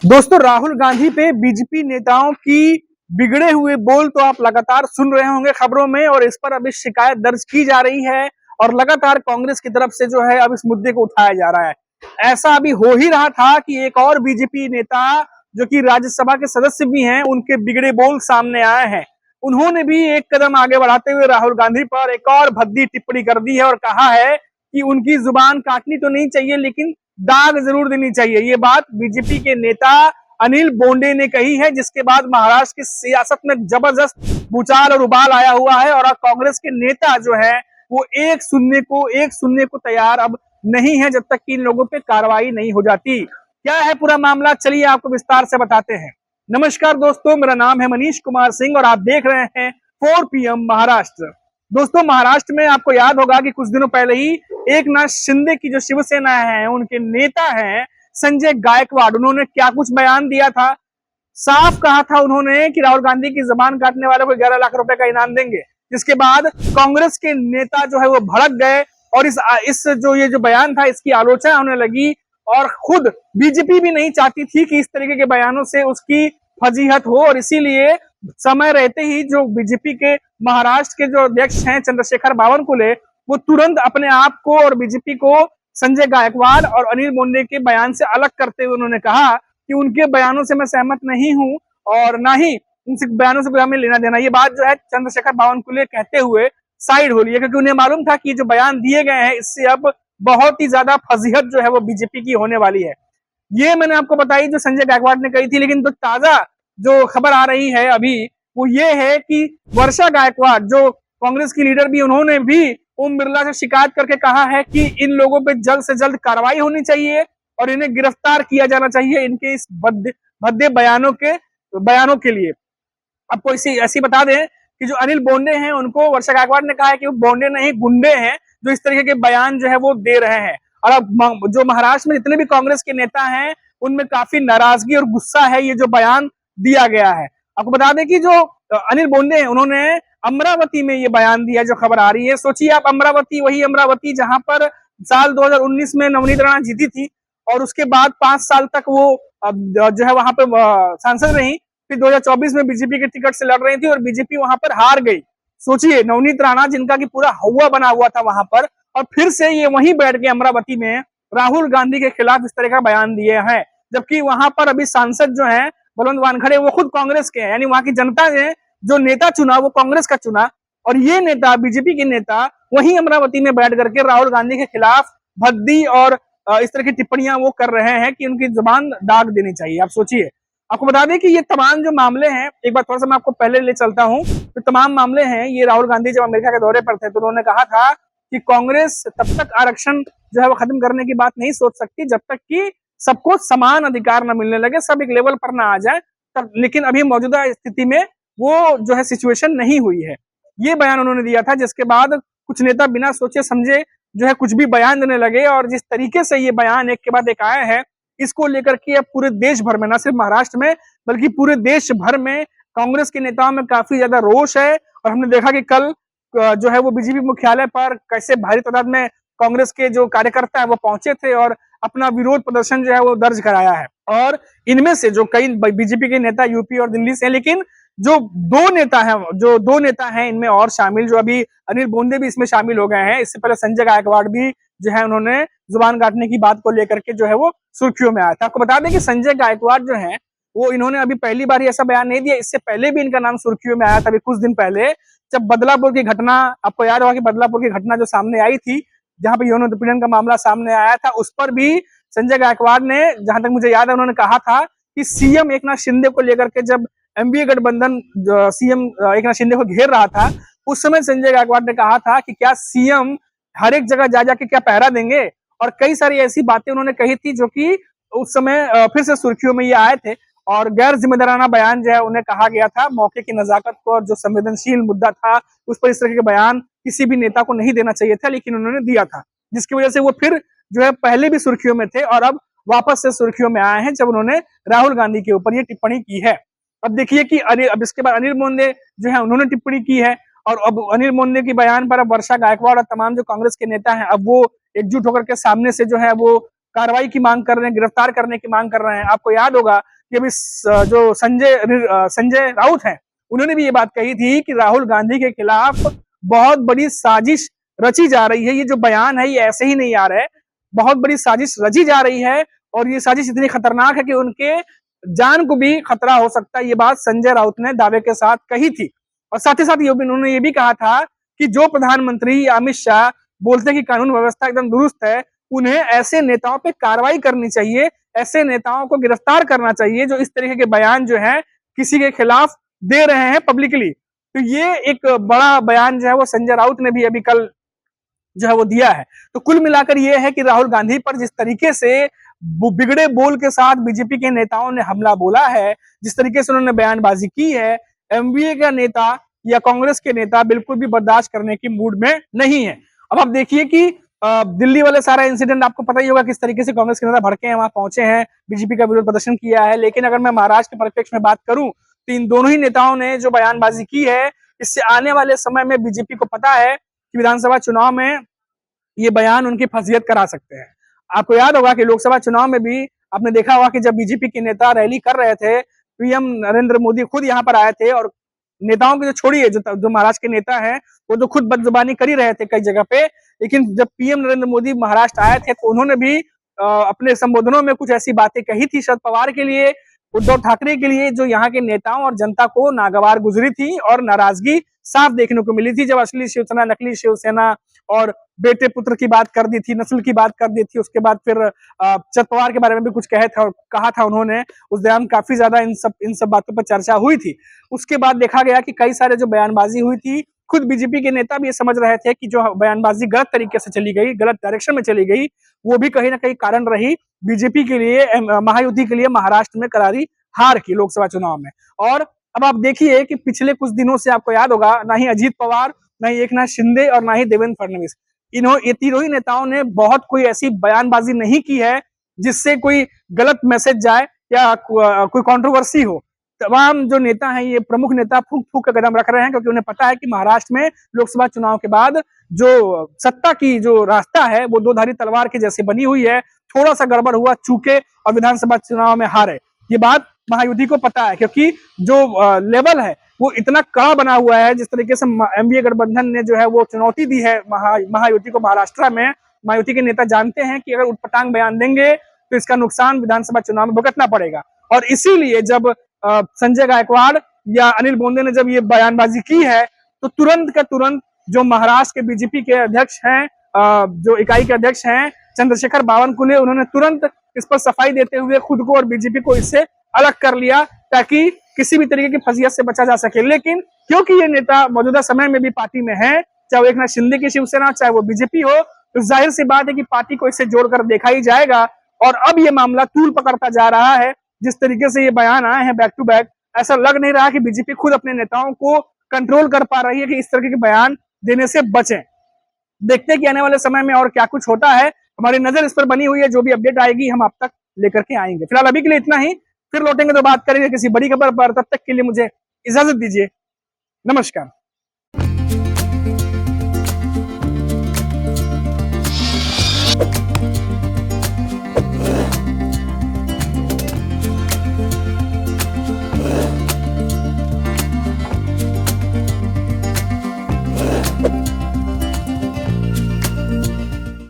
दोस्तों, राहुल गांधी पे बीजेपी नेताओं की बिगड़े हुए बोल तो आप लगातार सुन रहे होंगे खबरों में, और इस पर अभी शिकायत दर्ज की जा रही है और लगातार कांग्रेस की तरफ से जो है अब इस मुद्दे को उठाया जा रहा है। ऐसा अभी हो ही रहा था कि एक और बीजेपी नेता जो कि राज्यसभा के सदस्य भी हैं, उनके बिगड़े बोल सामने आए हैं। उन्होंने भी एक कदम आगे बढ़ाते हुए राहुल गांधी पर एक और भद्दी टिप्पणी कर दी है और कहा है कि उनकी जुबान काटनी तो नहीं चाहिए, लेकिन दाग जरूर देनी चाहिए। ये बात बीजेपी के नेता अनिल बोंडे ने कही है, जिसके बाद महाराष्ट्र की सियासत में जबरदस्त भूचाल और उबाल आया हुआ है और अब कांग्रेस के नेता जो है वो एक सुनने को तैयार अब नहीं है, जब तक कि इन लोगों पे कार्रवाई नहीं हो जाती। क्या है पूरा मामला, चलिए आपको विस्तार से बताते हैं। नमस्कार दोस्तों, मेरा नाम है मनीष कुमार सिंह और आप देख रहे हैं 4 PM महाराष्ट्र। दोस्तों, महाराष्ट्र में आपको याद होगा कि कुछ दिनों पहले ही एकनाथ शिंदे की जो शिवसेना है, उनके नेता हैं संजय गायकवाड़, उन्होंने क्या कुछ बयान दिया था। साफ कहा था उन्होंने कि राहुल गांधी की जबान काटने वालों को 11 लाख रुपए का इनाम देंगे। जिसके बाद कांग्रेस के नेता जो है वो भड़क गए और इस जो ये जो बयान था इसकी आलोचना होने लगी, और खुद बीजेपी भी नहीं चाहती थी कि इस तरीके के बयानों से उसकी फजीहत हो, और इसीलिए समय रहते ही जो बीजेपी के महाराष्ट्र के जो अध्यक्ष हैं चंद्रशेखर बावनकुले, वो तुरंत अपने आप को और बीजेपी को संजय गायकवाड़ और अनिल बोंडे के बयान से अलग करते हुए उन्होंने कहा कि उनके बयानों से मैं सहमत नहीं हूं और ना ही उनसे बयानों से कोई हमें लेना देना। ये बात जो है चंद्रशेखर बावनकुले कहते हुए साइड हो रही है, क्योंकि उन्हें मालूम था कि जो बयान दिए गए हैं इससे अब बहुत ही ज्यादा फजीहत जो है वो बीजेपी की होने वाली है। ये मैंने आपको बताई जो संजय गायकवाड़ ने कही थी, लेकिन जो ताजा जो खबर आ रही है अभी वो ये है कि वर्षा गायकवाड़ जो कांग्रेस की लीडर भी, उन्होंने भी ओम बिरला से शिकायत करके कहा है कि इन लोगों पे जल्द से जल्द कार्रवाई होनी चाहिए और इन्हें गिरफ्तार किया जाना चाहिए इनके इस भद्दे बयानों के लिए। आपको इसी ऐसी बता दें कि जो अनिल बोंडे हैं उनको वर्षा गायकवाड़ ने कहा है कि वो बोंडे नहीं गुंडे हैं जो इस तरीके के बयान जो है वो दे रहे हैं। और अब जो महाराष्ट्र में जितने भी कांग्रेस के नेता हैं उनमें काफी नाराजगी और गुस्सा है ये जो बयान दिया गया है। आपको बता दें कि जो अनिल बोंडे हैं उन्होंने अमरावती में ये बयान दिया जो खबर आ रही है। सोचिए आप, अमरावती, वही अमरावती जहां पर साल 2019 में नवनीत राणा जीती थी और उसके बाद 5 साल तक वो जो है वहां पे सांसद रही। फिर 2024 में बीजेपी के टिकट से लड़ रही थी और बीजेपी वहां पर हार गई। सोचिए, नवनीत राणा जिनका की पूरा हवा बना हुआ था वहां पर, और फिर से ये वहीं बैठ के अमरावती में राहुल गांधी के खिलाफ इस तरह का बयान दिए हैं, जबकि वहां पर अभी सांसद जो है बलवंत वानखड़े वो खुद कांग्रेस के हैं, यानी वहां की जनता ने जो नेता चुना वो कांग्रेस का चुना, और ये नेता बीजेपी के नेता वहीं अमरावती में बैठ करके राहुल गांधी के खिलाफ भद्दी और इस तरह की टिप्पणियां वो कर रहे हैं कि उनकी जुबान दाग देनी चाहिए। आप सोचिए, आपको बता दें कि ये तमाम जो मामले हैं, एक बार थोड़ा सा मैं आपको पहले ले चलता हूं, तो तमाम मामले हैं ये राहुल गांधी जब अमेरिका के दौरे पर थे तो उन्होंने कहा था कि कांग्रेस तब तक आरक्षण जो है वो खत्म करने की बात नहीं सोच सकती जब तक कि सबको समान अधिकार न मिलने लगे, सब एक लेवल पर ना आ जाए तब। लेकिन अभी मौजूदा स्थिति में वो जो है सिचुएशन नहीं हुई है। ये बयान उन्होंने दिया था, जिसके बाद कुछ नेता बिना सोचे समझे जो है कुछ भी बयान देने लगे, और जिस तरीके से ये बयान एक के बाद एक आए हैं इसको लेकर के अब पूरे देश भर में, न सिर्फ महाराष्ट्र में बल्कि पूरे देश भर में कांग्रेस के नेताओं में काफी ज्यादा रोष है। और हमने देखा कि कल जो है वो बीजेपी मुख्यालय पर कैसे भारी तादाद में कांग्रेस के जो कार्यकर्ता है वो पहुंचे थे और अपना विरोध प्रदर्शन जो है वो दर्ज कराया है। और इनमें से जो कई बीजेपी के नेता यूपी और दिल्ली से हैं, लेकिन जो दो नेता हैं इनमें और शामिल, जो अभी अनिल बोंडे भी इसमें शामिल हो गए हैं। इससे पहले संजय गायकवाड़ भी जो है उन्होंने जुबान काटने की बात को लेकर के जो है वो सुर्खियों में आया था। आपको बता दें कि संजय गायकवाड़ जो है वो इन्होंने अभी पहली बार ऐसा बयान नहीं दिया, इससे पहले भी इनका नाम सुर्खियों में आया था। अभी कुछ दिन पहले जब बदलापुर की घटना, आपको याद होगा कि बदलापुर की घटना जो सामने आई थी जहां पर यौन उत्पीड़न का मामला सामने आया था, उस पर भी संजय गायकवाड़ ने, जहां तक मुझे याद है, उन्होंने कहा था कि सीएम एकनाथ शिंदे को लेकर के जब एमबीए गठबंधन सीएम एकनाथ शिंदे को घेर रहा था, उस समय संजय गायकवाड़ ने कहा था कि क्या सीएम हर एक जगह जा जाके क्या पहरा देंगे, और कई सारी ऐसी बातें उन्होंने कही थी जो कि उस समय फिर से सुर्खियों में ये आए थे। और गैर जिम्मेदाराना बयान जो है उन्हें कहा गया था, मौके की नजाकत को और जो संवेदनशील मुद्दा था उस पर इस तरह के बयान किसी भी नेता को नहीं देना चाहिए था, लेकिन उन्होंने दिया था, जिसकी वजह से वो फिर जो है पहले भी सुर्खियों में थे और अब वापस से सुर्खियों में आए हैं जब उन्होंने राहुल गांधी के ऊपर ये टिप्पणी की है। अब देखिए कि अब इसके बाद अनिल बोंडे जो है उन्होंने टिप्पणी की है, और अब अनिल बोंडे की बयान पर अब वर्षा गायकवाड़ और तमाम जो कांग्रेस के नेता हैं अब वो एकजुट होकर के सामने से जो है वो कार्रवाई की मांग कर रहे हैं, गिरफ्तार करने की मांग कर रहे हैं। आपको याद होगा कि अभी जो संजय राउत हैं, उन्होंने भी ये बात कही थी कि राहुल गांधी के खिलाफ बहुत बड़ी साजिश रची जा रही है। ये जो बयान है ये ऐसे ही नहीं आ रहा है, बहुत बड़ी साजिश रची जा रही है और ये साजिश इतनी खतरनाक है कि उनके जान को भी खतरा हो सकता है। ये बात संजय राउत ने दावे के साथ कही थी और साथ ही साथ उन्होंने ये भी कहा था कि जो प्रधानमंत्री अमित शाह बोलते हैं कि कानून व्यवस्था एकदम दुरुस्त है, उन्हें ऐसे नेताओं पे कार्रवाई करनी चाहिए, ऐसे नेताओं को गिरफ्तार करना चाहिए जो इस तरीके के बयान जो है किसी के खिलाफ दे रहे हैं पब्लिकली। तो ये एक बड़ा बयान जो है वो संजय राउत ने भी अभी कल जो है वो दिया है। तो कुल मिलाकर ये है कि राहुल गांधी पर जिस तरीके से बिगड़े बोल के साथ बीजेपी के नेताओं ने हमला बोला है, जिस तरीके से उन्होंने बयानबाजी की है, एमवीए का नेता या कांग्रेस के नेता बिल्कुल भी बर्दाश्त करने की मूड में नहीं है। अब आप देखिए कि दिल्ली वाले सारा इंसिडेंट आपको पता ही होगा किस तरीके से कांग्रेस के नेता भड़के हैं, वहां पहुंचे हैं, बीजेपी का विरोध प्रदर्शन किया है। लेकिन अगर मैं महाराष्ट्र के परिप्रेक्ष्य में बात करूं तो इन दोनों ही नेताओं ने जो बयानबाजी की है, इससे आने वाले समय में बीजेपी को पता है कि विधानसभा चुनाव में ये बयान उनकी फजीयत करा सकते हैं। आपको याद होगा कि लोकसभा चुनाव में भी आपने देखा होगा कि जब बीजेपी के नेता रैली कर रहे थे, पीएम नरेंद्र मोदी खुद यहाँ पर आए थे और नेताओं की जो छोड़िए, जो महाराष्ट्र के नेता हैं वो तो खुद बदजुबानी कर ही रहे थे कई जगह पे, लेकिन जब पीएम नरेंद्र मोदी महाराष्ट्र आए थे तो उन्होंने भी अपने संबोधनों में कुछ ऐसी बातें कही थी शरद पवार के लिए, उद्धव ठाकरे के लिए, जो यहाँ के नेताओं और जनता को नागवार गुजरी थी और नाराजगी साफ देखने को मिली थी। जब असली शिवसेना, नकली शिवसेना और बेटे पुत्र की बात कर दी थी, नस्ल की बात कर दी थी, उसके बाद फिर शरद पवार के बारे में भी कुछ कहा था उन्होंने, उस दौरान काफी ज्यादा इन सब बातों पर चर्चा हुई थी। उसके बाद देखा गया कि कई सारे जो बयानबाजी हुई थी, खुद बीजेपी के नेता भी ये समझ रहे थे कि जो बयानबाजी गलत तरीके से चली गई, गलत डायरेक्शन में चली गई, वो भी कहीं ना कहीं कारण रही बीजेपी के लिए, महायुति के लिए महाराष्ट्र में करारी हार की लोकसभा चुनाव में। और अब आप देखिए कि पिछले कुछ दिनों से आपको याद होगा, ना ही अजीत पवार, ना ही एकनाथ शिंदे और ना ही देवेंद्र फडणवीस, ये तीनों ही नेताओं ने बहुत कोई ऐसी बयानबाजी नहीं की है जिससे कोई गलत मैसेज जाए या कोई कंट्रोवर्सी हो। तमाम जो नेता हैं, ये प्रमुख नेता फूंक फूंक का कदम रख रहे हैं, क्योंकि उन्हें पता है कि महाराष्ट्र में लोकसभा चुनाव के बाद जो सत्ता की जो रास्ता है वो दो धारी तलवार के जैसे बनी हुई है। थोड़ा सा गड़बड़ हुआ, चूके और विधानसभा चुनाव में हारे, ये बात महायुति को पता है, क्योंकि जो लेवल है वो इतना कड़ा बना हुआ है। जिस तरीके से एमवीए गठबंधन ने जो है वो चुनौती दी है महायुति को महाराष्ट्र में, महायुति के नेता जानते हैं कि अगर उटपटांग बयान देंगे तो इसका नुकसान विधानसभा चुनाव में भुगतना पड़ेगा। और इसीलिए जब संजय गायकवाड़ या अनिल बोंडे ने जब ये बयानबाजी की है तो तुरंत का तुरंत जो महाराष्ट्र के बीजेपी के अध्यक्ष हैं, जो इकाई के अध्यक्ष हैं चंद्रशेखर बावनकुले, उन्होंने तुरंत इस पर सफाई देते हुए खुद को और बीजेपी को इससे अलग कर लिया, ताकि किसी भी तरीके की फजीयत से बचा जा सके। लेकिन क्योंकि ये नेता मौजूदा समय में भी पार्टी में है, चाहे वो एकनाथ शिंदे की शिवसेना, चाहे वो बीजेपी हो, तो जाहिर सी बात है कि पार्टी को इससे जोड़कर देखा ही जाएगा। और अब ये मामला तूल पकड़ता जा रहा है। जिस तरीके से ये बयान आए हैं बैक टू बैक, ऐसा लग नहीं रहा कि बीजेपी खुद अपने नेताओं को कंट्रोल कर पा रही है कि इस तरह के बयान देने से बचें। देखते हैं कि आने वाले समय में और क्या कुछ होता है। हमारी नजर इस पर बनी हुई है, जो भी अपडेट आएगी हम आप तक लेकर के आएंगे। फिलहाल अभी के लिए इतना ही, फिर लौटेंगे तो बात करेंगे किसी बड़ी खबर पर। तब तक के लिए मुझे इजाजत दीजिए, नमस्कार।